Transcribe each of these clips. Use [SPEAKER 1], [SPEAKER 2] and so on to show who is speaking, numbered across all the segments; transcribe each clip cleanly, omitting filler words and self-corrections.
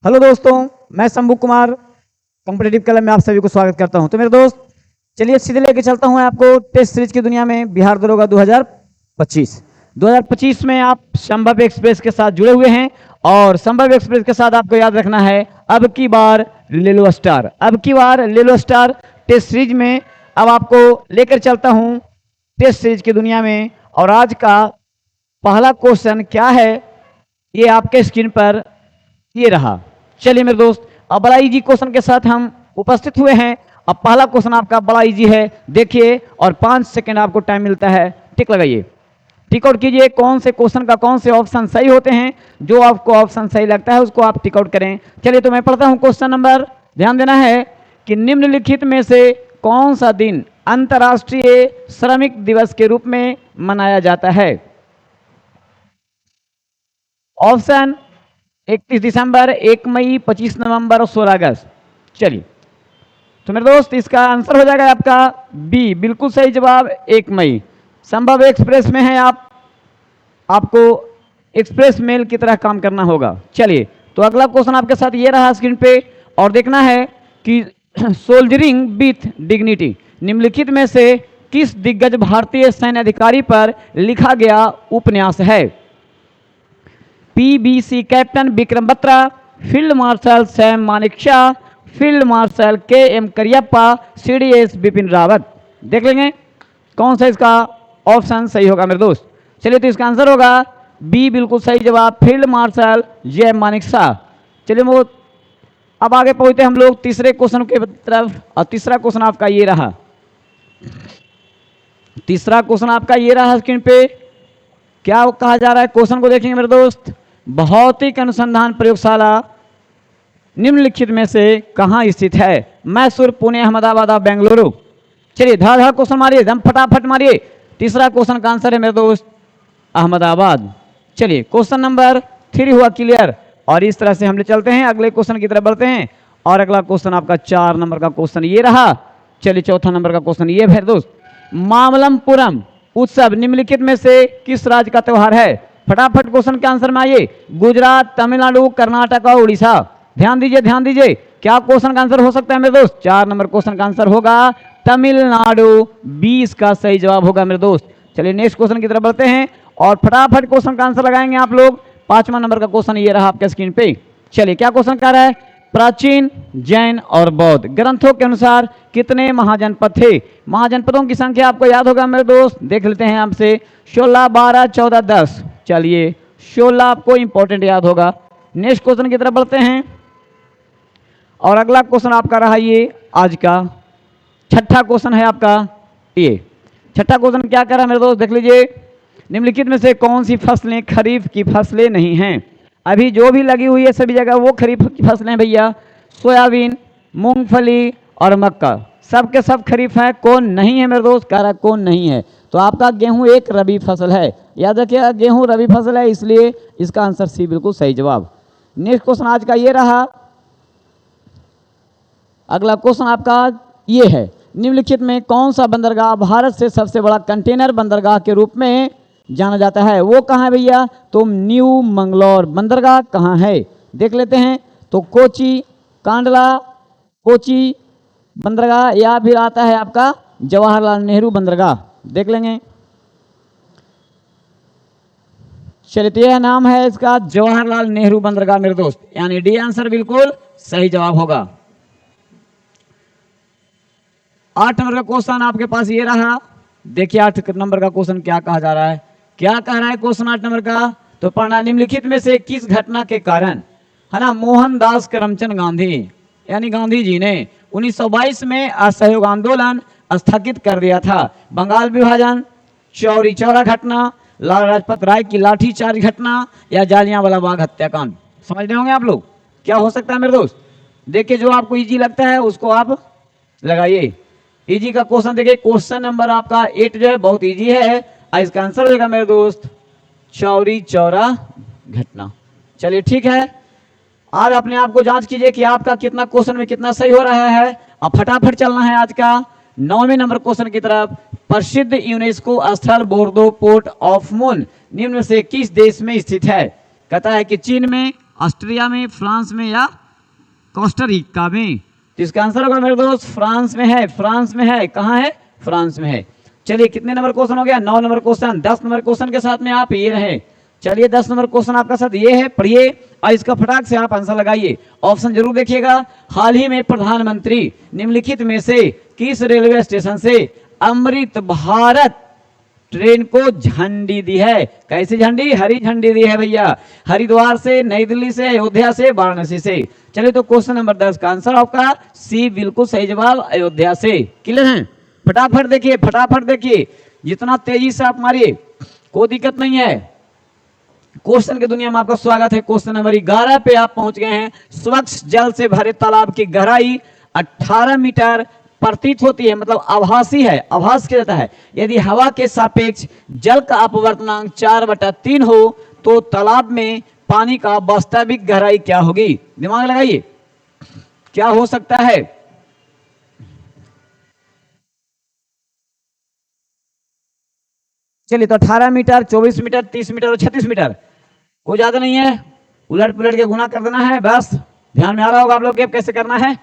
[SPEAKER 1] Hello दोस्तों, मैं Shambhu Kumar competitive club में आप सभी को स्वागत करता हूं। तो मेरे दोस्त चलिए सीधे लेके चलता हूं आपको टेस्ट सीरीज की दुनिया में बिहार दरोगा 2025 में आप संभव एक्सप्रेस के साथ जुड़े हुए हैं और संभव एक्सप्रेस के साथ आपको याद रखना है अब की बार ले लो स्टार। अब की बार ले लो स्टार टेस्ट सीरीज में अब आपको लेकर चलता हूं टेस्ट सीरीज की दुनिया में। और आज का पहला क्वेश्चन क्या है ये आपके स्क्रीन पर ये रहा। चलिए मेरे दोस्त, अब बड़ा इजी क्वेश्चन के साथ हम उपस्थित हुए हैं। अब पहला क्वेश्चन आपका बड़ा इजी है, देखिए, और 5 सेकंड आपको टाइम मिलता है। टिक लगाइए, टिक आउट कीजिए कौन से क्वेश्चन का कौन से ऑप्शन सही होते हैं। जो आपको ऑप्शन सही लगता है उसको आप टिक आउट करें। चलिए तो मैं पढ़ता हूं क्वेश्चन नंबर। ध्यान देना है कि निम्नलिखित में से कौन सा दिन अंतर्राष्ट्रीय श्रमिक दिवस के रूप में मनाया जाता है। ऑप्शन 31 दिसंबर, 1 मई, 25 नवंबर और 16 अगस्त। चलिए तो मेरे दोस्त इसका आंसर हो जाएगा आपका बी, बिल्कुल सही जवाब 1 मई। संभव एक्सप्रेस में है आपको एक्सप्रेस मेल की तरह काम करना होगा। चलिए तो अगला क्वेश्चन आपके साथ ये रहा स्क्रीन पे, और देखना है कि सोल्जरिंग विथ डिग्निटी निम्नलिखित में से किस दिग्गज भारतीय सैन्य अधिकारी पर लिखा गया उपन्यास है। PVC captain Vikram Batra, field marshal Sam Manekshaw, field marshal K M. Cariappa, CDS Bipin Rawat. देख लेंगे कौन सा इसका ऑप्शन सही होगा मेरे दोस्त। चलिए तो इसका आंसर होगा बी, बिल्कुल सही जवाब, फील्ड मार्शल जे.एम. मानेकशॉ। चलिए वो अब आगे पहुंचते हम लोग तीसरे क्वेश्चन के तरफ, और तीसरा क्वेश्चन आपका ये रहा। तीसरा क्वेश्चन आपका ये रहा स्क्रीन पे। क्या कहा जा रहा है क्वेश्चन को देखेंगे मेरे दोस्त। भौतिक अनुसंधान प्रयोगशाला निम्नलिखित में से कहां स्थित है। मैसूर, पुणे, अहमदाबाद और बेंगलुरु। चलिए धड़ क्वेश्चन मारिए, एकदम फटाफट मारिए। तीसरा क्वेश्चन का आंसर है मेरे दोस्त अहमदाबाद। चलिए क्वेश्चन नंबर 3 हुआ क्लियर, और इस तरह से हम चलते हैं अगले क्वेश्चन की तरफ बढ़ते हैं। और अगला क्वेश्चन आपका 4 नंबर का क्वेश्चन ये रहा। चलिए चौथा नंबर का क्वेश्चन ये है दोस्त, मामल्लपुरम उत्सव निम्नलिखित में से किस राज्य का त्योहार है। फटाफट क्वेश्चन के आंसर में आइए। गुजरात, तमिलनाडु, कर्नाटक और उड़ीसा। ध्यान दीजिए ध्यान दीजिए, क्या क्वेश्चन का आंसर हो सकता है मेरे दोस्त। 4 नंबर क्वेश्चन का आंसर होगा तमिलनाडु, 20 का सही जवाब होगा मेरे दोस्त। चलिए नेक्स्ट क्वेश्चन की तरफ बढ़ते हैं और फटाफट क्वेश्चन का आंसर लगाएंगे आप लोग। 5वां नंबर का क्वेश्चन ये रहा आपके स्क्रीन पे। चलिए क्या क्वेश्चन कह रहा है, प्राचीन जैन और बौद्ध ग्रंथों के अनुसार कितने महाजनपद थे। महाजनपदों की संख्या आपको याद होगा मेरे दोस्त, देख लेते हैं आपसे। 16, 12, 14, 10। चलिए 16 आपको इंपॉर्टेंट याद होगा। नेक्स्ट क्वेश्चन की तरफ बढ़ते हैं और अगला क्वेश्चन आपका रहा ये आज का छठा क्वेश्चन है आपका ये। छठा क्वेश्चन क्या कर रहा है मेरे दोस्त, देख लीजिए। निम्नलिखित में से कौन सी फसलें खरीफ की फसलें नहीं हैं। अभी जो भी लगी हुई है सभी जगह वो खरीफ की फसलें भैया। सोयाबीन, मूंगफली और मक्का सब के सब खरीफ है। कौन नहीं है मेरे दोस्त, कह रहा कौन नहीं है। तो आपका गेहूं एक रबी फसल है, याद रखिएगा गेहूं रबी फसल है, इसलिए इसका आंसर सी बिल्कुल सही जवाब। नेक्स्ट क्वेश्चन आज का ये रहा। अगला क्वेश्चन आपका ये है, निम्नलिखित में कौन सा बंदरगाह भारत से सबसे बड़ा कंटेनर बंदरगाह के रूप में जाना जाता है। वो कहाँ है भैया, तो न्यू मंगलौर बंदरगाह कहाँ है देख लेते हैं। तो कोची, कांडला, कोची बंदरगाह, या फिर आता है आपका जवाहरलाल नेहरू बंदरगाह, देख लेंगे। चलिए तो यह नाम है इसका जवाहरलाल नेहरू बंदरगाह मेरे दोस्त, यानी डी आंसर बिल्कुल सही जवाब होगा। 8 नंबर का क्वेश्चन आपके पास ये रहा। देखिए 8 नंबर का क्वेश्चन क्या कहा जा रहा है। क्या कह रहा है क्वेश्चन 8 नंबर का, तो पढ़ना, निम्नलिखित में से किस घटना के कारण है ना मोहनदास करमचंद गांधी यानी गांधी जी ने 1922 में असहयोग आंदोलन स्थगित कर दिया था। बंगाल विभाजन, चौरी चौरा घटना, लाला लाजपत राय की लाठीचार्ज घटना, या जालियांवाला बाग हत्याकांड। समझ रहे होंगे आप लोग क्या हो सकता है मेरे दोस्त। देखिए जो आपको इजी लगता है उसको आप लगाइए। इजी का क्वेश्चन देखिए, क्वेश्चन नंबर आपका 8 जो है बहुत इजी है। इसका आंसर होगा मेरे दोस्त चौरी चौरा घटना। चलिए ठीक है, आज अपने आप को जांच कीजिए कि आपका कितना क्वेश्चन में कितना सही हो रहा है। अब फटाफट चलना है आज का 9वें नंबर क्वेश्चन की तरफ। प्रसिद्ध यूनेस्को स्थल बोर्दो पोर्ट ऑफ मून निम्न में से किस देश में स्थित है। कहता है कि चीन में, ऑस्ट्रिया में, फ्रांस में या कोस्टारिका में? तो इसका आंसर होगा मेरे दोस्त फ्रांस में है, फ्रांस में है। कहाँ है? फ्रांस में है। चलिए कितने नंबर क्वेश्चन हो गया? 9 नंबर क्वेश्चन। 10 नंबर क्वेश्चन के साथ में आप ये रहे। चलिए 10 नंबर क्वेश्चन आपका साथ ये है, पढ़िए और इसका फटाक से आप आंसर लगाइए। ऑप्शन जरूर देखिएगा। हाल ही में प्रधानमंत्री निम्नलिखित में से किस रेलवे स्टेशन से अमृत भारत ट्रेन को झंडी दी है? कैसी झंडी? हरी झंडी दी है भैया। हरिद्वार से, नई दिल्ली से, अयोध्या से, वाराणसी से। चलिए तो क्वेश्चन नंबर 10 का आंसर आपका सी बिल्कुल सही जवाब, अयोध्या से। क्लियर है? फटाफट देखिए, फटाफट देखिए, जितना तेजी से आप मारिए कोई दिक्कत नहीं है। क्वेश्चन की दुनिया में आपका स्वागत है। क्वेश्चन नंबर 11 पे आप पहुंच गए हैं। स्वच्छ जल से भरे तालाब की गहराई 18 मीटर प्रतीत होती है, मतलब आभासी है, आभास किया जाता है। यदि हवा के सापेक्ष जल का अपवर्तनांक 4/3 हो तो तालाब में पानी का वास्तविक गहराई क्या होगी? दिमाग लगाइए, क्या हो सकता है? चलिए तो 18 मीटर, 24 मीटर, 30 मीटर और 36 मीटर, कोई ज्यादा नहीं है। उलट पुलट के गुना कर देना है बस। ध्यान में आ रहा होगा आप लोग के कैसे करना है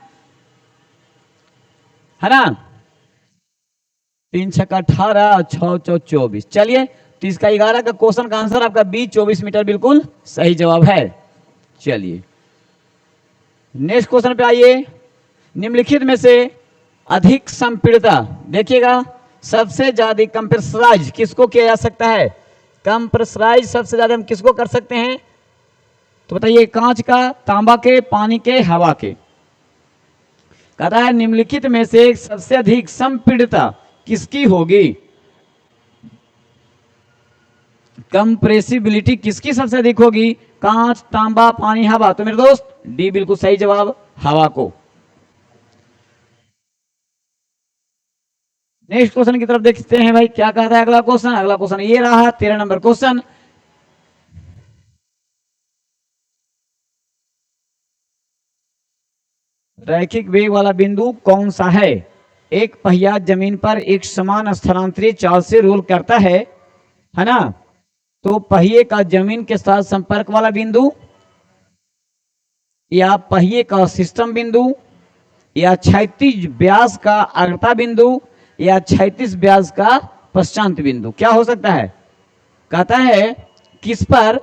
[SPEAKER 1] ना? 3 छक्का 18, 6 चौक 24। चलिए तो इसका 11 का क्वेश्चन का आंसर आपका बी 24 मीटर बिल्कुल सही जवाब है। चलिए नेक्स्ट क्वेश्चन पे आइए। निम्नलिखित में से अधिक संपीड़िता, देखिएगा, सबसे ज्यादा कंप्रेसराइज किसको किया जा सकता है? कंप्रेसराइज सबसे ज्यादा हम किसको कर सकते हैं? तो बताइए, कांच का, तांबा के, पानी के, हवा के? कहता है निम्नलिखित में से सबसे अधिक संपीड़िता किसकी होगी? कंप्रेसिबिलिटी किसकी सबसे अधिक होगी? कांच, तांबा, पानी, हवा? तो मेरे दोस्त डी बिल्कुल सही जवाब, हवा को। नेक्स्ट क्वेश्चन की तरफ देखते हैं भाई, क्या कहता है अगला क्वेश्चन। अगला क्वेश्चन ये रहा 13 नंबर क्वेश्चन। रैखिक वेग वाला बिंदु कौन सा है? एक पहिया जमीन पर एक समान स्थानांतरित चाल से रोल करता है ना? तो पहिए का जमीन के साथ संपर्क वाला बिंदु, या पहिए का सिस्टम बिंदु, या क्षैतिज व्यास का अग्रता बिंदु, या क्षैतिज व्यास का पश्चात बिंदु? क्या हो सकता है? कहता है किस पर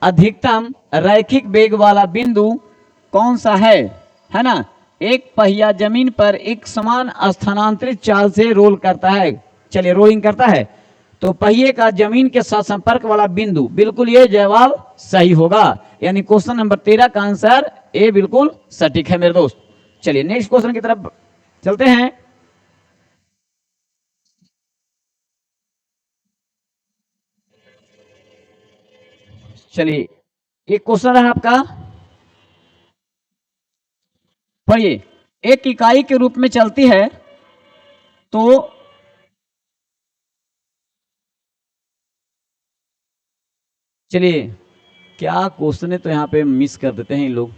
[SPEAKER 1] अधिकतम रैखिक वेग वाला बिंदु कौन सा है ना? एक पहिया जमीन पर एक समान स्थानांतरित चाल से रोल करता है। चलिए रोलिंग करता है, तो पहिए का जमीन के साथ संपर्क वाला बिंदु, बिल्कुल ये जवाब सही होगा। यानी क्वेश्चन नंबर 13 का आंसर ए बिल्कुल सटीक है मेरे दोस्त। चलिए नेक्स्ट क्वेश्चन की तरफ चलते हैं। चलिए एक क्वेश्चन है आपका, पढ़िए। एक इकाई के रूप में चलती है तो चलिए, क्या क्वेश्चन है तो यहां पे मिस कर देते हैं इन लोग,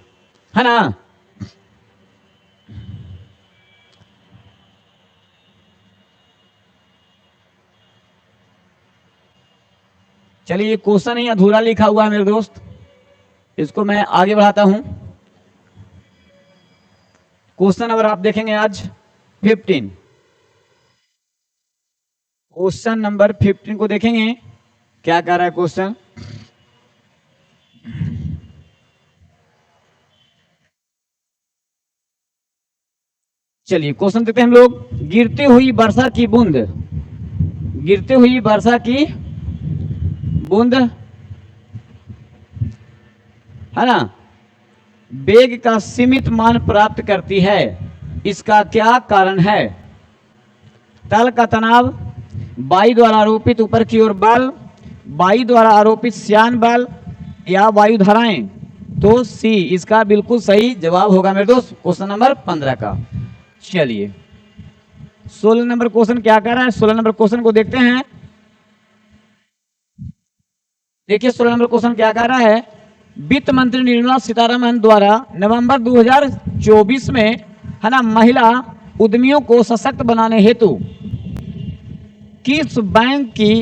[SPEAKER 1] है ना? चलिए ये क्वेश्चन ही अधूरा लिखा हुआ है मेरे दोस्त, इसको मैं आगे बढ़ाता हूं। क्वेश्चन नंबर आप देखेंगे आज 15। क्वेश्चन नंबर 15 को देखेंगे, क्या कह रहा है क्वेश्चन। चलिए क्वेश्चन देखते हैं हम लोग। गिरती हुई वर्षा की बूंद, गिरती हुई वर्षा की बूंद, है ना, वेग का सीमित मान प्राप्त करती है, इसका क्या कारण है? तल का तनाव, वायु द्वारा आरोपित ऊपर की ओर बल, वायु द्वारा आरोपित श्यान बल, या वायु धाराएं? तो सी इसका बिल्कुल सही जवाब होगा मेरे दोस्त, क्वेश्चन नंबर 15 का। चलिए 16 नंबर क्वेश्चन क्या कर रहा है, 16 नंबर क्वेश्चन को देखते हैं। देखिए 16 नंबर क्वेश्चन क्या कर रहा है। वित्त मंत्री निर्मला सीतारमण द्वारा नवंबर 2024 में, है ना, महिला उद्यमियों को सशक्त बनाने हेतु किस बैंक की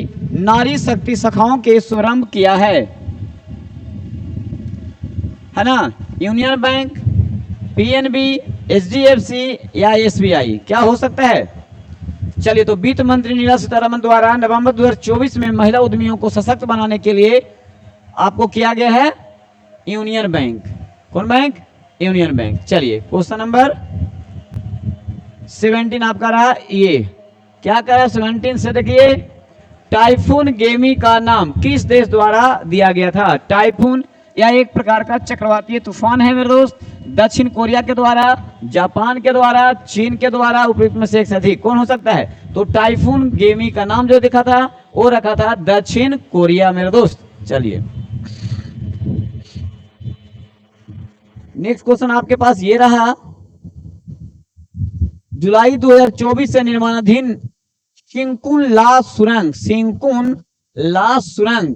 [SPEAKER 1] नारी शक्ति शाखाओं के शुभारंभ किया है? है ना, यूनियन बैंक, पीएनबी, एचडीएफसी या एसबीआई, क्या हो सकता है? चलिए, तो वित्त मंत्री निर्मला सीतारमण द्वारा नवंबर 2024 में महिला उद्यमियों को सशक्त बनाने के लिए आपको किया गया है यूनियन बैंक। कौन बैंक? Union bank. चलिए, क्वेश्चन नंबर 17 आपका रहा ये, क्या कह रहा है 17 से? देखिए, टाइफून गेमी का नाम किस देश द्वारा दिया गया था? टाइफून या एक प्रकार का चक्रवातीय तूफान है मेरे दोस्त, दक्षिण कोरिया के द्वारा, जापान के द्वारा, चीन के द्वारा, उपयुक्त में से एक से अधिक, कौन हो सकता है? तो टाइफून गेमी का नाम जो दिखा था वो रखा था दक्षिण कोरिया मेरे दोस्त। चलिए, नेक्स्ट क्वेश्चन आपके पास ये रहा, जुलाई 2024 से निर्माणाधीन सिंकुन ला सुरंग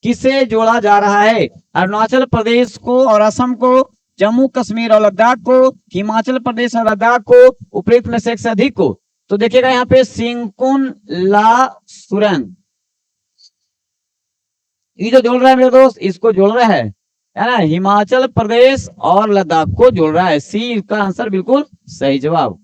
[SPEAKER 1] किसे जोड़ा जा रहा है? अरुणाचल प्रदेश को और असम को, जम्मू कश्मीर और लद्दाख को, हिमाचल प्रदेश और लद्दाख को, उपयुक्त में से एक से अधिक को। तो देखिएगा यहाँ पे सिंकुन ला सुरंग, ये जो जोड़ रहा है मेरे दोस्त, इसको जोड़ रहा है ना, हिमाचल प्रदेश और लद्दाख को जोड़ रहा है। सी इसका आंसर बिल्कुल सही जवाब।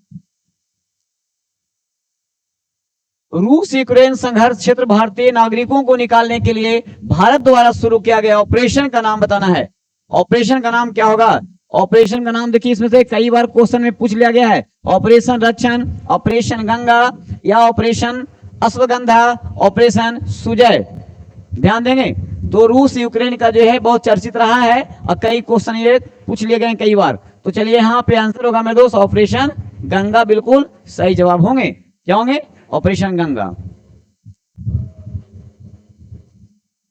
[SPEAKER 1] रूस यूक्रेन संघर्ष क्षेत्र भारतीय नागरिकों को निकालने के लिए भारत द्वारा शुरू किया गया ऑपरेशन का नाम बताना है। ऑपरेशन का नाम क्या होगा? ऑपरेशन का नाम देखिए, इसमें से कई बार क्वेश्चन में पूछ लिया गया है, ऑपरेशन रक्षण, ऑपरेशन गंगा या ऑपरेशन अश्वगंधा, ऑपरेशन सुजय। ध्यान देंगे, तो रूस यूक्रेन का जो है बहुत चर्चित रहा है और कई क्वेश्चन ये पूछ लिए गए कई बार। तो चलिए, यहाँ पे आंसर होगा मेरे दोस्त ऑपरेशन गंगा, बिल्कुल सही जवाब होंगे। क्या होंगे? ऑपरेशन गंगा।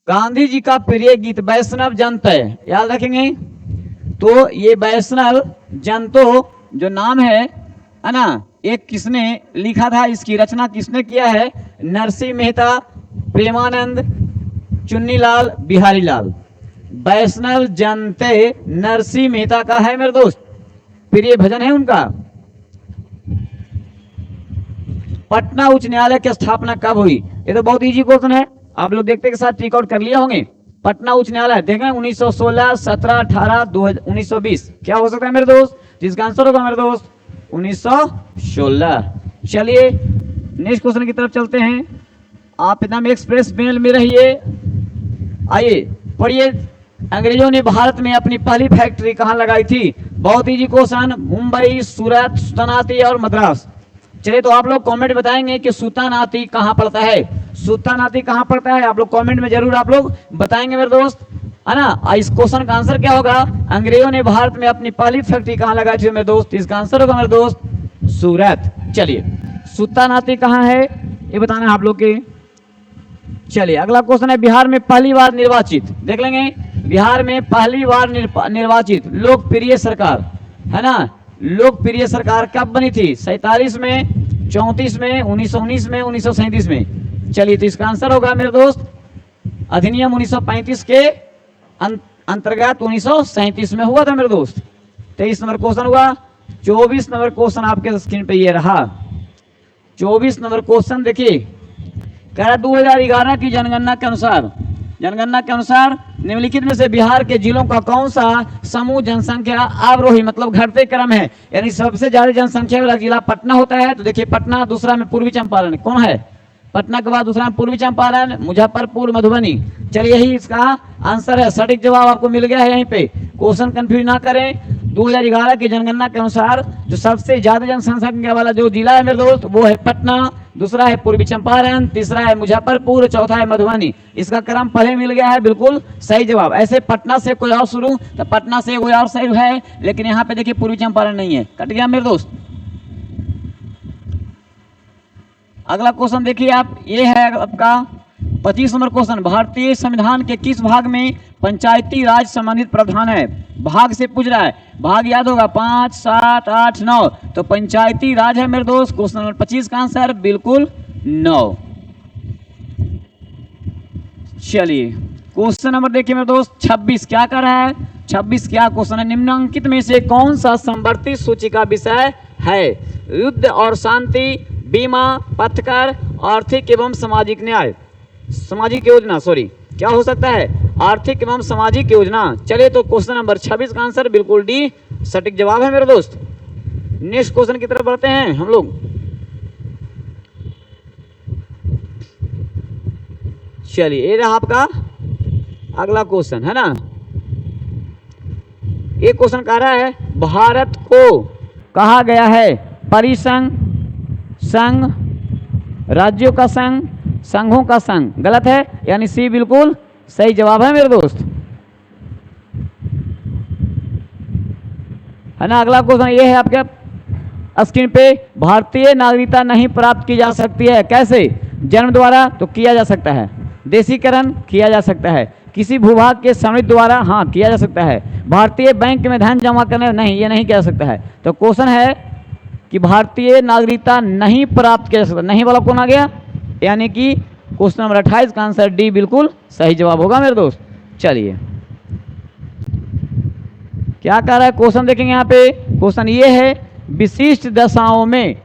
[SPEAKER 1] गांधी जी का प्रिय गीत वैष्णव जन तय, याद रखेंगे। तो ये वैष्णव जन तो जो नाम है ना, एक किसने लिखा था, इसकी रचना किसने किया है? नरसिंह मेहता, प्रेमानंद, चुन्नीलाल, बिहारी लाल। वैष्णव जन तय नरसिंह मेहता का है मेरे दोस्त, प्रिय भजन है उनका। पटना उच्च न्यायालय की स्थापना कब हुई? ये तो बहुत इजी क्वेश्चन है, आप लोग देखते के साथ टिक आउट कर लिए होंगे। पटना उच्च न्यायालय देखें 1916, 17, 18, 1920, क्या हो सकता है मेरे दोस्त? जिसका आंसर होगा मेरे दोस्त 1916। चलिए, नेक्स्ट क्वेश्चन की तरफ चलते हैं। आप एकदम एक्सप्रेस मेल में रहिए। आइए पढ़िए, अंग्रेजों ने भारत में अपनी पहली फैक्ट्री कहाँ लगाई थी? बहुत इजी क्वेश्चन, मुंबई, सूरत, सुल्तानाती और मद्रास। चलिए, तो आप लोग कमेंट बताएंगे कि सुल्तानाती कहाँ पड़ता है? सुल्तानाती कहाँ पड़ता है? आप लोग कमेंट में जरूर आप लोग बताएंगे मेरे दोस्त, है ना। इस क्वेश्चन का आंसर क्या होगा? अंग्रेजों ने भारत में अपनी पहली फैक्ट्री कहाँ लगाई थी मेरे दोस्त? इसका आंसर होगा मेरे दोस्त सूरत। चलिए, सुल्तानाती कहाँ है ये बताना है आप लोग के। चलिए, अगला क्वेश्चन है, बिहार में पहली बार निर्वाचित, देख लेंगे, बिहार में पहली बार निर्वाचित लोकप्रिय सरकार, है ना, लोकप्रिय सरकार कब बनी थी? 47 में, 34 में, 1919 में, 1937 में। चलिए, तो इसका आंसर होगा मेरे दोस्त अधिनियम 1935 के अंतर्गत 1937 में हुआ था मेरे दोस्त। 23 नंबर क्वेश्चन हुआ। 24 नंबर क्वेश्चन आपके स्क्रीन पे ये रहा। 24 नंबर क्वेश्चन देखिए, कह रहा 2011 की जनगणना के अनुसार निम्नलिखित में से बिहार के जिलों का कौन सा समूह जनसंख्या अवरोही मतलब घटते क्रम है? यानी सबसे ज्यादा जनसंख्या वाला जिला पटना होता है। तो देखिए, पटना, दूसरा में पूर्वी चंपारण, कौन है? पटना के बाद दूसरा में पूर्वी चंपारण, मुजफ्फरपुर, मधुबनी। चलिए, यही इसका आंसर है, सटीक जवाब आपको मिल गया है यहीं पे। क्वेश्चन कंफ्यूज ना करें। 2011 की जनगणना के अनुसार जो सबसे ज्यादा जनसंख्या वाला जो जिला है मेरे दोस्त वो है पटना, दूसरा है पूर्वी चंपारण, तीसरा है मुजफ्फरपुर, चौथा है मधुबनी। इसका क्रम पहले मिल गया है, बिल्कुल सही जवाब। ऐसे पटना से कोई और शुरू, तो पटना से कोई और सही है, लेकिन यहाँ पे देखिए पूर्वी चंपारण नहीं है, कट गया मेरे दोस्त। अगला क्वेश्चन देखिए आप, ये है आपका 25 नंबर क्वेश्चन, भारतीय संविधान के किस भाग में पंचायती राज संबंधित प्रावधान है? भाग से पूछ रहा है, भाग याद होगा 5, 7, 8, 9, तो पंचायती राज है मेरे दोस्त। क्वेश्चन नंबर 25 का आंसर बिल्कुल 9। चलिए, क्वेश्चन नंबर देखिए मेरे दोस्त 26 क्या कर रहा है? 26 क्या क्वेश्चन है? निम्नलिखित में से कौन सा संवर्ती सूची का विषय है? युद्ध और शांति, बीमा, पथकर, आर्थिक एवं सामाजिक न्याय, सामाजिक योजना, सॉरी, क्या हो सकता है? आर्थिक एवं सामाजिक योजना। चलिए तो क्वेश्चन नंबर 26 का आंसर बिल्कुल डी सटीक जवाब है मेरे दोस्त। नेक्स्ट क्वेश्चन की तरफ बढ़ते हैं हम लोग। चलिए ये रहा आपका अगला क्वेश्चन, है ना। ये क्वेश्चन कह रहा है भारत को कहा गया है परिसंघ, संघ, राज्यों का संघ, संघों का संघ। गलत है, यानी सी बिल्कुल सही जवाब है मेरे दोस्त, है ना। अगला क्वेश्चन ये है आपके स्क्रीन पे, भारतीय नागरिकता नहीं प्राप्त की जा सकती है। कैसे? जन्म द्वारा तो किया जा सकता है, देशीकरण किया जा सकता है, किसी भूभाग के समृद्ध द्वारा हाँ किया जा सकता है, भारतीय बैंक में धन जमा करने नहीं, ये नहीं किया जा सकता है। तो क्वेश्चन है कि भारतीय नागरिकता नहीं प्राप्त किया जा सकता। नहीं वाला कौन आ गया? यानी कि क्वेश्चन नंबर 28 का आंसर डी बिल्कुल सही जवाब होगा मेरे दोस्त। चलिए क्या कह रहा है क्वेश्चन देखेंगे यहाँ पे। क्वेश्चन ये है विशिष्ट दशाओं में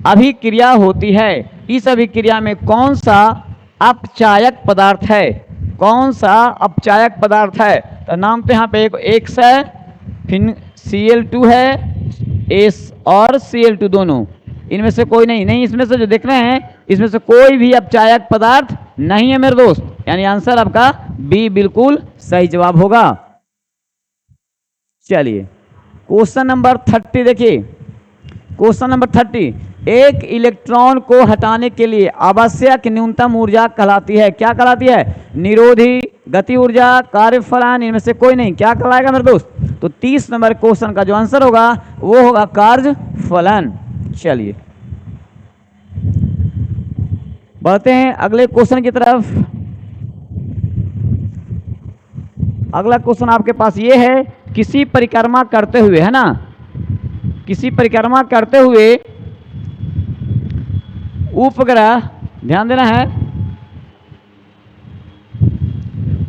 [SPEAKER 1] अभिक्रिया होती है, इस अभिक्रिया में कौन सा अपचायक पदार्थ है? कौन सा अपचायक पदार्थ है? तो नाम तो यहाँ पे एक है, फिर Cl2 है, एस और Cl2 दोनों, इनमें से कोई नहीं। इसमें से जो देख रहे हैं इसमें से कोई भी अपचायक पदार्थ नहीं है मेरे दोस्त, यानी आंसर आपका बी बिल्कुल सही जवाब होगा। चलिए क्वेश्चन नंबर 30 देखिए। क्वेश्चन नंबर 30, एक इलेक्ट्रॉन को हटाने के लिए आवश्यक न्यूनतम ऊर्जा कहलाती है। क्या कहलाती है? निरोधी, गति ऊर्जा, कार्यफलन, इनमें से कोई नहीं। क्या कहलाएगा मेरे दोस्त? तो 30 नंबर क्वेश्चन का जो आंसर होगा वो होगा कार्यफलन। चलिए बढ़ते हैं अगले क्वेश्चन की तरफ। अगला क्वेश्चन आपके पास ये है, किसी परिक्रमा करते हुए, है ना, किसी परिक्रमा करते हुए उपग्रह, ध्यान देना है,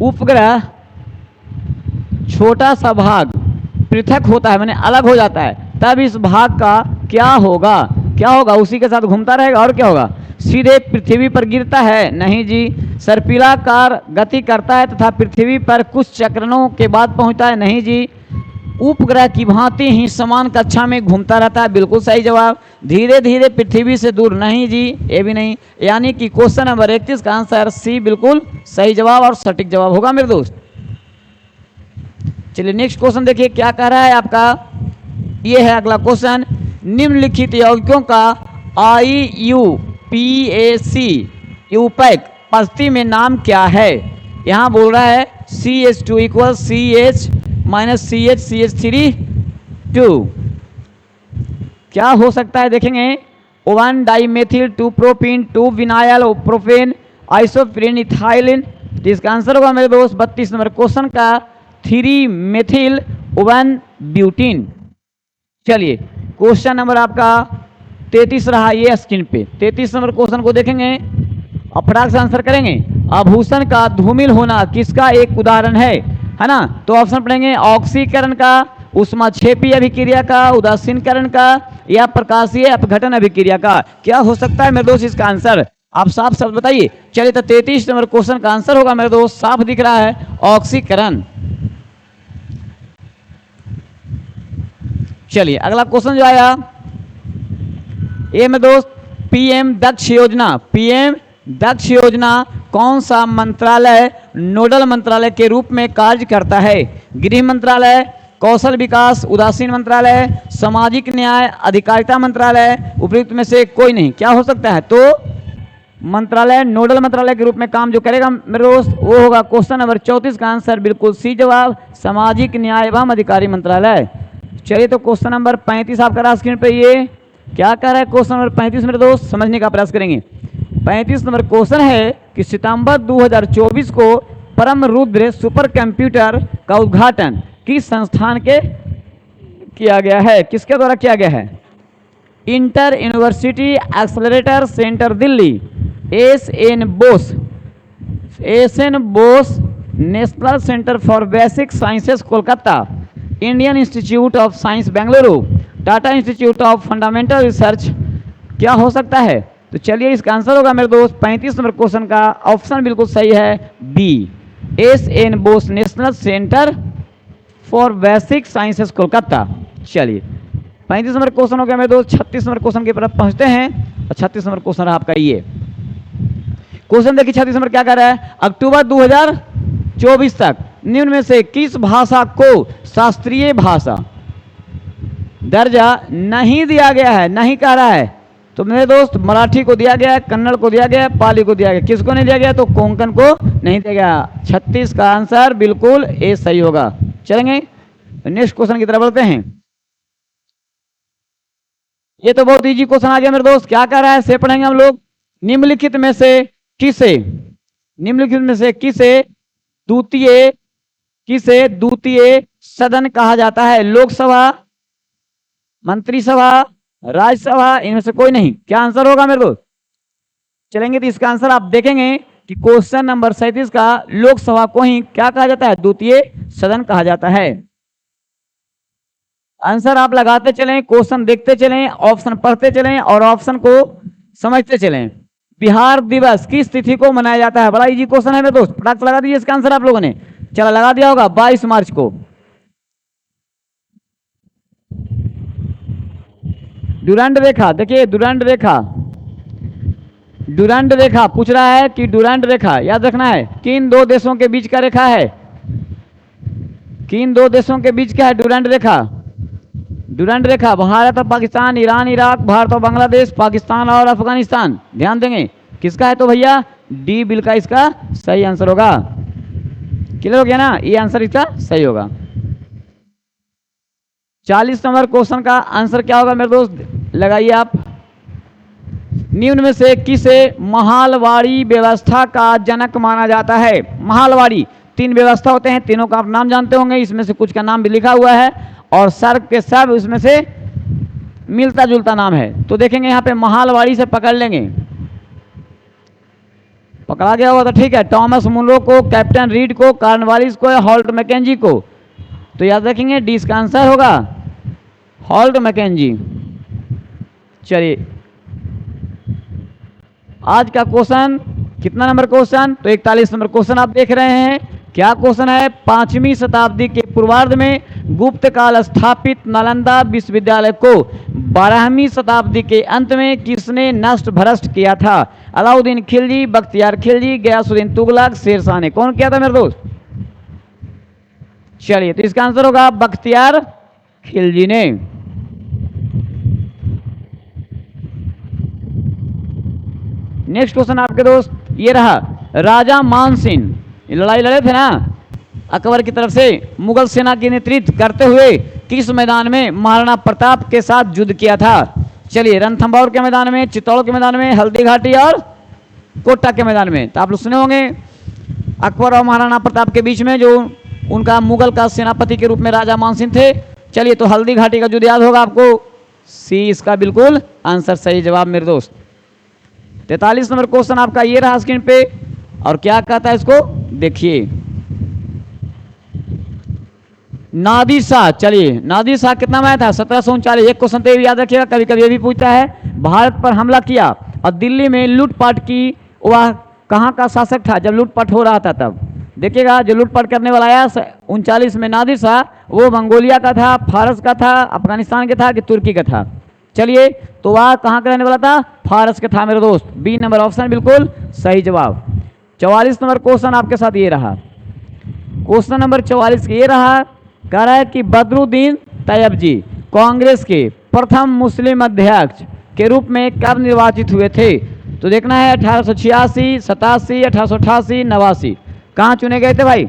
[SPEAKER 1] उपग्रह छोटा सा भाग पृथक होता है, माने अलग हो जाता है, तब इस भाग का क्या होगा? क्या होगा? उसी के साथ घूमता रहेगा और क्या होगा? सीधे पृथ्वी पर गिरता है? नहीं जी। सर्पिलाकार गति करता है तथा पृथ्वी पर कुछ चक्रणों के बाद पहुंचता है? नहीं जी। उपग्रह की भांति ही समान कक्षा में घूमता रहता है? बिल्कुल सही जवाब। धीरे धीरे पृथ्वी से दूर? नहीं जी, ये भी नहीं। यानी कि क्वेश्चन नंबर 31 का आंसर सी बिल्कुल सही जवाब और सटीक जवाब होगा मेरे दोस्त। चलिए नेक्स्ट क्वेश्चन देखिए क्या कह रहा है आपका। ये है अगला क्वेश्चन, निम्नलिखित यौगिकों का IUPAC यूपैक पद्धति में नाम क्या है? यहाँ बोल रहा है CH2 = CH - CH CH3 2। क्या हो सकता है देखेंगे, 1 dimethyl, 2 propene, 2 vinyl propane, isoprene, ethylene. इसका आंसर होगा मेरे दोस्त 32 नंबर क्वेश्चन का 3 मेथिल 1 ब्यूटीन। चलिए क्वेश्चन नंबर आपका 33 रहा ये स्क्रीन पे। 33 नंबर क्वेश्चन को देखेंगे और फटाक से आंसर करेंगे। आभूषण का धूमिल होना किसका एक उदाहरण है ना। तो ऑप्शन पढ़ेंगे, ऑक्सीकरण का, ऊष्माक्षेपी अभिक्रिया का, उदासीनकरण का, या प्रकाशीय अपघटन अभिक्रिया का। क्या हो सकता है मेरे दोस्त इसका आंसर? आप साफ शब्द बताइए। चलिए तो 33 नंबर क्वेश्चन का आंसर होगा मेरे दोस्त, साफ दिख रहा है, ऑक्सीकरण। चलिए अगला क्वेश्चन जो आया ये मेरे दोस्त, PM दक्ष योजना। PM दक्ष योजना कौन सा मंत्रालय नोडल मंत्रालय के रूप में कार्य करता है? गृह मंत्रालय, कौशल विकास, उदासीन मंत्रालय, सामाजिक न्याय अधिकारिता मंत्रालय, उपयुक्त में से कोई नहीं। क्या हो सकता है? तो मंत्रालय नोडल मंत्रालय के रूप में काम जो करेगा मेरे दोस्त वो होगा क्वेश्चन नंबर 34 का आंसर बिल्कुल सी जवाब, सामाजिक न्याय एवं अधिकारी मंत्रालय। चलिए तो क्वेश्चन नंबर 35 आपका रहा स्क्रीन पे। ये क्या कह रहा है क्वेश्चन नंबर 35 मेरे दोस्त, समझने का प्रयास करेंगे। 35 नंबर क्वेश्चन है कि सितंबर 2024 को परम रुद्र सुपर कंप्यूटर का उद्घाटन किस संस्थान के किया गया है? किसके द्वारा किया गया है? Inter university accelerator centre Delhi, SN Bose national centre for basic sciences Kolkata, Indian institute of science Bengaluru, Tata institute of fundamental research. क्या हो सकता है? तो चलिए इसका आंसर होगा मेरे दोस्त 35 नंबर क्वेश्चन का ऑप्शन बिल्कुल सही है B, SN Bose national centre for basic sciences Kolkata. चलिए 35 नंबर क्वेश्चन हो गया मेरे दोस्त। 36 नंबर क्वेश्चन की तरफ पहुंचते हैं और 36 नंबर क्वेश्चन है आपका ये क्वेश्चन। देखिए 36 नंबर क्या कर रहा है, अक्टूबर 2024 तक निम्न में से किस भाषा को शास्त्रीय भाषा दर्जा नहीं दिया गया है, नहीं कह रहा है। तो मेरे दोस्त मराठी को दिया गया है, कन्नड़ को दिया गया है, पाली को दिया गया, किसको नहीं दिया गया, तो कोंकण को नहीं दिया गया। 36 का आंसर बिल्कुल ए सही होगा। चलेंगे नेक्स्ट क्वेश्चन की तरफ बढ़ते हैं। ये तो बहुत इजी क्वेश्चन आ गया मेरे दोस्त। क्या कह रहा है से पढ़ेंगे हम लोग। निम्नलिखित में से किसे द्वितीय सदन कहा जाता है। लोकसभा, मंत्रिसभा, राज्यसभा, इनमें से कोई नहीं। क्या आंसर होगा मेरे दोस्त। चलेंगे तो इसका आंसर आप देखेंगे कि क्वेश्चन नंबर 37 का लोकसभा को ही क्या कहा जाता है, द्वितीय सदन कहा जाता है। आंसर आप लगाते चलें, क्वेश्चन देखते चलें, ऑप्शन पढ़ते चलें और ऑप्शन को समझते चलें। बिहार दिवस किस तिथि को मनाया जाता है। बड़ा इजी क्वेश्चन है मेरे दोस्त, फटाक से लगा दीजिए इसका आंसर आप लोगों ने। चला लगा दिया होगा 22 मार्च को। डुरंड रेखा, देखिए डुरंड रेखा पूछ रहा है कि डुरंड रेखा याद रखना है किन दो देशों के बीच का रेखा है, किन दो देशों के बीच का है डुरंड रेखा। डुरंड रेखा भारत और पाकिस्तान, ईरान इराक, भारत और बांग्लादेश, पाकिस्तान और अफगानिस्तान। ध्यान देंगे किसका है, तो भैया डी बिल का इसका सही आंसर होगा। क्लियर हो गया ना, ये आंसर इसका सही होगा। 40 नंबर क्वेश्चन का आंसर क्या होगा मेरे दोस्त, लगाइए आप। निम्न में से किसे महालवाड़ी व्यवस्था का जनक माना जाता है। महालवाड़ी 3 व्यवस्था होते हैं, तीनों का आप नाम जानते होंगे, इसमें से कुछ का नाम भी लिखा हुआ है और सब के सब उसमें से मिलता जुलता नाम है। तो देखेंगे यहाँ पे महालवाड़ी से पकड़ लेंगे, पकड़ा गया होगा तो ठीक है। टॉमस मुनरो को, कैप्टन रीड को, कॉर्नवालिस को या हॉल्ट मैकेंजी को। तो याद रखेंगे डी इसका आंसर होगा हॉल्ट मैकेंजी। चलिए आज का क्वेश्चन कितना नंबर क्वेश्चन, तो 41 नंबर क्वेश्चन आप देख रहे हैं। क्या क्वेश्चन है, 5वीं शताब्दी के पूर्वार्ध में गुप्त काल स्थापित नालंदा विश्वविद्यालय को 12वीं शताब्दी के अंत में किसने नष्ट भ्रष्ट किया था। अलाउद्दीन खिलजी, बख्तियार खिलजी, गयासुद्दीन तुगलक, शेरशाह ने। कौन किया था मेरे दोस्त। चलिए तो इसका आंसर होगा बख्तियार खिलजी ने। नेक्स्ट क्वेश्चन आपके दोस्त ये रहा, राजा मानसिंह लड़ाई लड़े थे ना अकबर की तरफ से, मुगल सेना की नेतृत्व करते हुए किस मैदान में महाराणा प्रताप के साथ युद्ध किया था। चलिए रणथंभौर के मैदान में, चित्तौड़ के मैदान में, हल्दी घाटी और कोटा के मैदान में। तो आप लोग सुने होंगे अकबर और महाराणा प्रताप के बीच में जो उनका मुगल का सेनापति के रूप में राजा मानसिंह थे। चलिए तो हल्दी घाटी का युद्ध याद होगा आपको, सी इसका बिल्कुल आंसर सही जवाब मेरे दोस्त। 43 नंबर क्वेश्चन आपका ये रहा स्क्रीन पे और क्या कहता है इसको देखिए, नादिर शाह। चलिए नादिर शाह कितना में आया था, 1739। एक क्वेश्चन तो याद रखिएगा, कभी कभी ये भी पूछता है, भारत पर हमला किया और दिल्ली में लूटपाट की। वह कहाँ का शासक था जब लूटपाट हो रहा था तब। देखिएगा जो लूटपाट करने वाला आया 39 में नादिर शाह, वो मंगोलिया का था, फारस का था, अफगानिस्तान का था कि तुर्की का था। चलिए तो वह कहाँ का रहने वाला था, फारस का था मेरे दोस्त। बी नंबर ऑप्शन बिल्कुल सही जवाब। 44 नंबर क्वेश्चन आपके साथ ये रहा, क्वेश्चन नंबर 44 ये रहा, कह रहा है कि बदरुद्दीन तैयबजी कांग्रेस के प्रथम मुस्लिम अध्यक्ष के रूप में कब निर्वाचित हुए थे। तो देखना है 1886, 87, 1888, 89। कहाँ चुने गए थे भाई।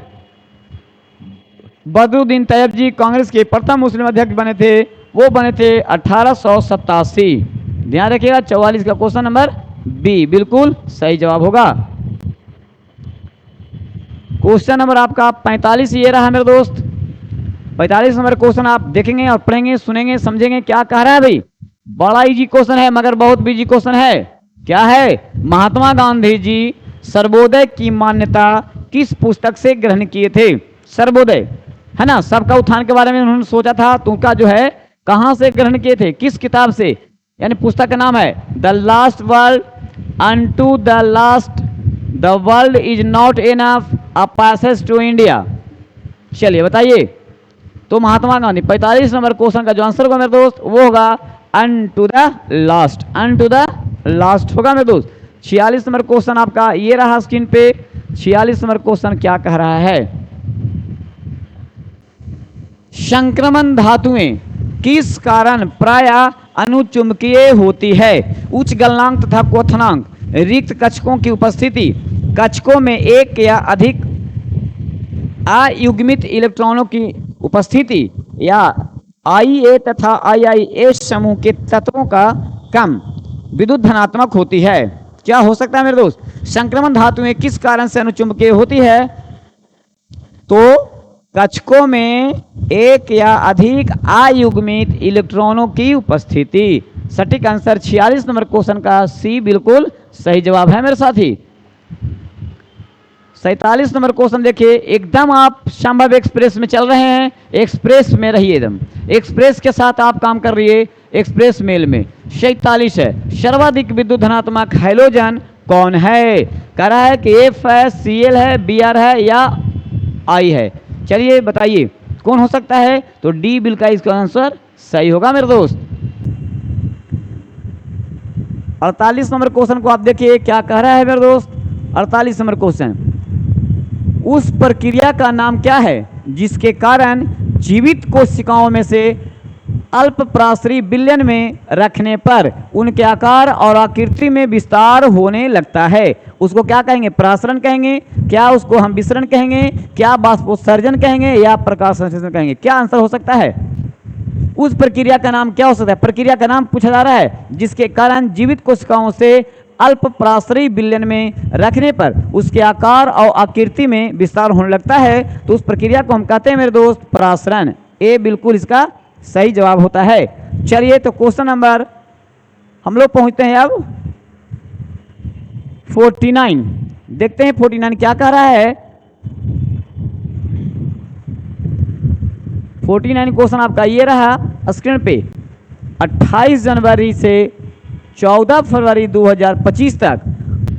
[SPEAKER 1] बदरुद्दीन तैयबजी कांग्रेस के प्रथम मुस्लिम अध्यक्ष बने थे, वो बने थे 1887। ध्यान रखिएगा 44 का क्वेश्चन नंबर बी बिल्कुल सही जवाब होगा। क्वेश्चन नंबर आपका 45 ये रहा मेरे दोस्त। 45 नंबर क्वेश्चन आप देखेंगे और पढ़ेंगे, सुनेंगे, समझेंगे क्या कह रहा है भाई। बड़ा इजी क्वेश्चन है मगर बहुत बिजी क्वेश्चन है। क्या है, महात्मा गांधी जी सर्वोदय की मान्यता किस पुस्तक से ग्रहण किए थे। सर्वोदय है ना, सबका उत्थान के बारे में उन्होंने सोचा था, तो उनका जो है कहां से ग्रहण किए थे, किस किताब से, यानी पुस्तक का नाम है the last world unto the last, the world is not enough, a passage to India. चलिए बताइए, तो महात्मा गांधी 45 नंबर क्वेश्चन का जो आंसर होगा मेरे दोस्त वो होगा until the last, until the last होगा मेरे दोस्त। 46 नंबर क्वेश्चन आपका ये रहा स्क्रीन पे। 46 नंबर क्वेश्चन क्या कह रहा है, संक्रमण धातुएं किस कारण प्राय अनुचुंबकीय होती है? उच्च गलनांक तथा क्वथनांक, रिक्त कक्षकों की उपस्थिति, कक्षकों में एक या अधिक अयुग्मित इलेक्ट्रॉनों की उपस्थिति, या IA तथा IIS समूह के तत्वों का कम विद्युत धनात्मक होती है। क्या हो सकता है मेरे दोस्त? संक्रमण धातुएं किस कारण से अनुचुंबकीय होती है? तो कक्षकों में एक या अधिक अयुग्मित इलेक्ट्रॉनों की उपस्थिति। सटीक आंसर 46 नंबर क्वेश्चन का सी बिल्कुल सही जवाब है मेरे साथी। 47 नंबर क्वेश्चन देखिए, एकदम आप संभव एक्सप्रेस में चल रहे हैं, एक्सप्रेस में रहिए, एकदम एक्सप्रेस के साथ आप काम कर रहिए, एक्सप्रेस मेल में। 47 है, सर्वाधिक विद्युत धनात्मक हाइड्रोजन कौन है? कह रहा है कि F है, Cl है, Br है या I है। चलिए बताइए कौन हो सकता है? तो डी बिल्कुल इसका आंसर सही होगा मेरे दोस्त। 48 नंबर क्वेश्चन को आप देखिए क्या कह रहा है मेरे दोस्त। 48 नंबर क्वेश्चन, उस प्रक्रिया का नाम क्या है जिसके कारण जीवित कोशिकाओं में से अल्प प्रासरी विलयन में रखने पर उनके आकार और आकृति में विस्तार होने लगता है? उसको क्या कहेंगे? प्रासरण कहेंगे, क्या उसको हम विसरण कहेंगे, क्या बाष्पोत्सर्जन कहेंगे, या प्रकाश संश्लेषण कहेंगे? क्या आंसर हो सकता है? उस प्रक्रिया का नाम क्या हो सकता है? प्रक्रिया का नाम पूछा जा रहा है जिसके कारण जीवित कोशिकाओं से अल्प प्रासरी विलयन में रखने पर उसके आकार और आकृति में विस्तार होने लगता है, तो उस प्रक्रिया को हम कहते हैं मेरे दोस्त प्रासरण। ए बिल्कुल इसका सही जवाब होता है। चलिए तो क्वेश्चन नंबर हम लोग पहुंचते हैं अब 49। देखते हैं 49 क्या कह रहा है। 49 क्वेश्चन आपका ये रहा स्क्रीन पे। 28 जनवरी से 14 फरवरी 2025 तक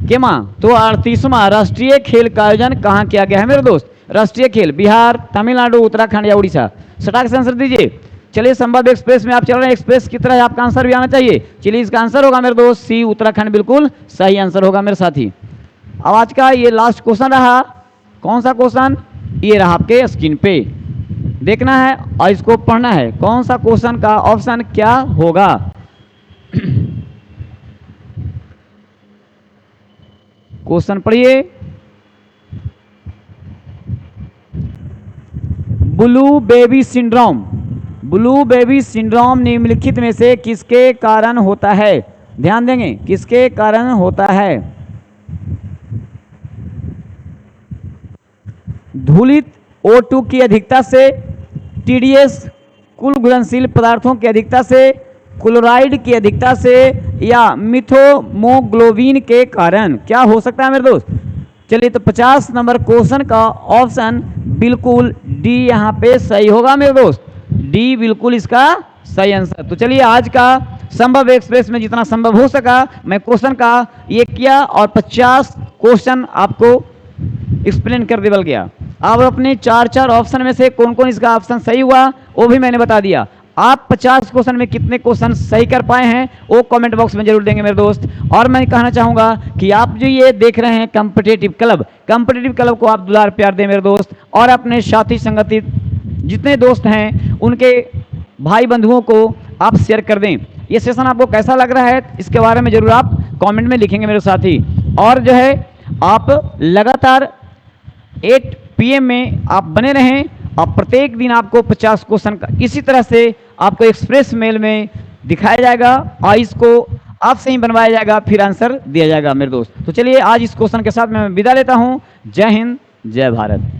[SPEAKER 1] के माह तो 38वां राष्ट्रीय खेल का आयोजन कहाँ किया गया है मेरे दोस्त? राष्ट्रीय खेल बिहार, तमिलनाडु, उत्तराखंड या उड़ीसा? सटाक से आंसर दीजिए। चलिए संभव एक्सप्रेस में आप चल रहे हैं, एक्सप्रेस की तरह आपका आंसर भी आना चाहिए। चलिए इसका आंसर होगा मेरे दोस्त सी, उत्तराखंड बिल्कुल सही आंसर होगा मेरे साथी। अब आज का ये लास्ट क्वेश्चन रहा। कौन सा क्वेश्चन? ये रहा आपके स्क्रीन पे, देखना है और इसको पढ़ना है। कौन सा क्वेश्चन का ऑप्शन क्या होगा? क्वेश्चन पढ़िए। Blue baby syndrome, blue baby syndrome निम्नलिखित में से किसके कारण होता है? ध्यान देंगे, किसके कारण होता है? धूलित O2 की अधिकता से, TDS कुल घुलनशील पदार्थों की अधिकता से, क्लोराइड की अधिकता से, या मिथोमोग्लोबिन के कारण? क्या हो सकता है मेरे दोस्त? चलिए तो 50 नंबर क्वेश्चन का ऑप्शन बिल्कुल डी यहाँ पे सही होगा मेरे दोस्त। डी बिल्कुल इसका सही आंसर। तो चलिए आज का संभव एक्सप्रेस में जितना संभव हो सका मैं क्वेश्चन का ये किया और 50 क्वेश्चन आपको एक्सप्लेन कर दिया गया। अब अपने 4 ऑप्शन में से कौन कौन इसका ऑप्शन सही हुआ वो भी मैंने बता दिया। आप 50 क्वेश्चन में कितने क्वेश्चन सही कर पाए हैं वो कमेंट बॉक्स में जरूर देंगे मेरे दोस्त। और मैं कहना चाहूँगा कि आप जो ये देख रहे हैं कॉम्पिटिटिव क्लब को आप दुलार प्यार दें मेरे दोस्त, और अपने साथी संगति जितने दोस्त हैं उनके भाई बंधुओं को आप शेयर कर दें। ये सेशन आपको कैसा लग रहा है इसके बारे में जरूर आप कमेंट में लिखेंगे मेरे साथी। और जो है आप लगातार 8 PM में आप बने रहें और प्रत्येक दिन आपको 50 क्वेश्चन का इसी तरह से आपको एक्सप्रेस मेल में दिखाया जाएगा और इसको आपसे ही बनवाया जाएगा, फिर आंसर दिया जाएगा मेरे दोस्त। तो चलिए आज इस क्वेश्चन के साथ मैं विदा लेता हूँ। जय हिंद, जय भारत।